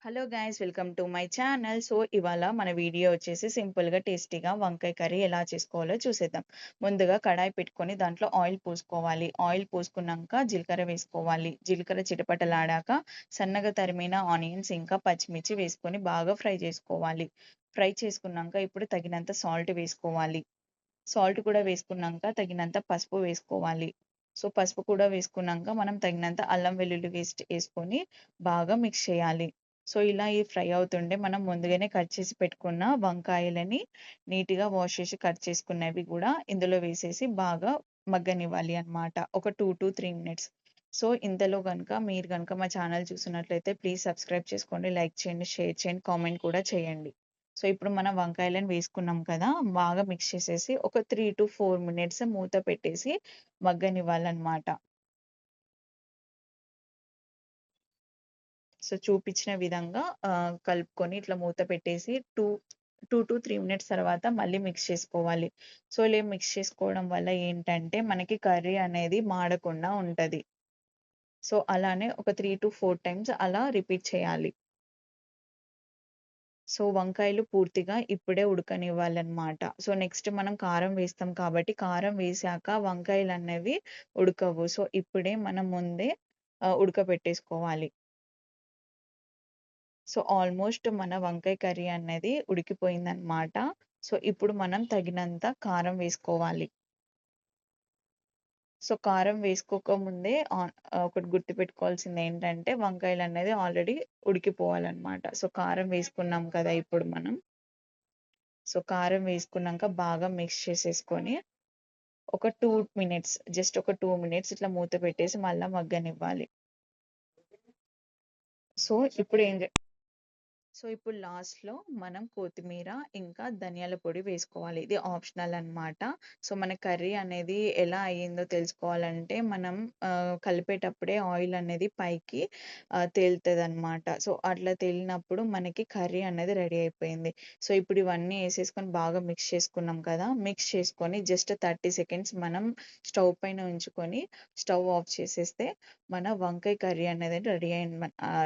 Hello guys, welcome to my channel. So ఇవాళ మన video వచ్చేసి సింపుల్గా టేస్టీగా వంకాయ కర్రీ ఎలా చేసుకోవాలో చూసేద్దాం. ముందుగా కడాయి పెట్టుకొని దాంట్లో ఆయిల్ పోసుకోవాలి. ఆయిల్ పోసుకున్నాక జీలకర్ర వేసుకోవాలి. జీలకర్ర చిటపటలాడాక సన్నగా తరిమిన ఆనియన్స్ ఇంకా పచ్చిమిర్చి వేసుకొని బాగా ఫ్రై చేసుకోవాలి. ఫ్రై చేసుకున్నాక ఇప్పుడు తగినంత సాల్ట్ వేసుకోవాలి. సాల్ట్ కూడా వేసుకున్నాక తగినంత పసుపు వేసుకోవాలి. సో పసుపు కూడా వేసుకున్నాక మనం తగినంత అల్లం వెల్లుల్లి పేస్ట్ వేసుకొని బాగా మిక్స్ చేయాలి. సో ఇలా ఈ ఫ్రై అవుతుండే మనం ముందుగానే కట్ చేసి పెట్టుకున్న వంకాయలని నీట్గా వాష్ చేసి కట్ చేసుకున్నవి కూడా ఇందులో వేసేసి బాగా మగ్గనివ్వాలి అన్నమాట. ఒక 2 to 3 minutes. సో ఇంతలో కనుక మీరు కనుక మా ఛానల్ చూసినట్లయితే ప్లీజ్ సబ్స్క్రైబ్ చేసుకోండి, లైక్ చేయండి, షేర్ చేయండి, కామెంట్ కూడా చేయండి. సో ఇప్పుడు మనం వంకాయలను వేసుకున్నాం కదా, బాగా మిక్స్ చేసేసి ఒక 3 to 4 minutes మూత పెట్టేసి మగ్గనివ్వాలన్నమాట. సో చూపించిన విధంగా కలుపుకొని ఇట్లా మూత పెట్టేసి 2 to 3 minutes తర్వాత మళ్ళీ మిక్స్ చేసుకోవాలి. సో ఇలా మిక్స్ చేసుకోవడం వల్ల ఏంటంటే మనకి కర్రీ అనేది మాడకుండా ఉంటది. సో అలానే ఒక 3 to 4 times అలా రిపీట్ చేయాలి. సో వంకాయలు పూర్తిగా ఇప్పుడే ఉడకనివ్వాలన్నమాట. సో నెక్స్ట్ మనం కారం వేస్తాం కాబట్టి కారం వేశాక వంకాయలనేవి ఉడకవు. సో ఇప్పుడే మనం ముందే ఉడకబెట్టేసుకోవాలి. సో ఆల్మోస్ట్ మన వంకాయ కర్రీ అనేది ఉడికిపోయిందనమాట. సో ఇప్పుడు మనం తగినంత కారం వేసుకోవాలి. సో కారం వేసుకోకముందే ఒకటి గుర్తుపెట్టుకోవాల్సిందేంటంటే వంకాయలనేది ఆల్రెడీ ఉడికిపోవాలన్నమాట. సో కారం వేసుకున్నాం కదా ఇప్పుడు మనం. సో కారం వేసుకున్నాక బాగా మిక్స్ చేసేసుకొని ఒక 2 మినిట్స్, జస్ట్ ఒక 2 మినిట్స్ ఇట్లా మూత పెట్టేసి మళ్ళా మగ్గనివ్వాలి. సో ఇప్పుడు ఏం సో ఇప్పుడు లాస్ట్‌లో మనం కొత్తిమీర, ఇంకా ధనియాల పొడి వేసుకోవాలి. ఇది ఆప్షనల్ అన్నమాట. సో మన కర్రీ అనేది ఎలా అయిందో తెలుసుకోవాలంటే మనం కలిపేటప్పుడే ఆయిల్ అనేది పైకి తేలుతదనమాట. సో అట్లా తేలినప్పుడు మనకి కర్రీ అనేది రెడీ అయిపోయింది. సో ఇప్పుడు ఇవన్నీ ఏసేసుకొని బాగా మిక్స్ చేసుకున్నాం కదా! మిక్స్ చేసుకొని జస్ట్ 30 సెకండ్స్ మనం స్టవ్ పైన ఉంచుకొని స్టవ్ ఆఫ్ చేసేస్తే మన వంకాయ కర్రీ అనేది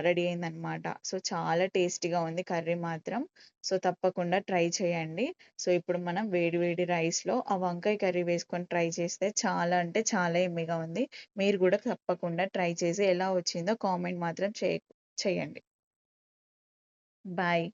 రెడీ అయిందనమాట. సో చాలా టేస్టీగా ఉంది కర్రీ మాత్రం. సో తప్పకుండా ట్రై చేయండి. సో ఇప్పుడు మనం వేడి వేడి రైస్‌లో ఆ వంకాయ కర్రీ వేసుకొని ట్రై చేస్తే చాలా అంటే చాలా యమ్మీగా ఉంది. మీరు కూడా తప్పకుండా ట్రై చేసి ఎలా వచ్చిందో కామెంట్ మాత్రం చేయండి. బాయ్.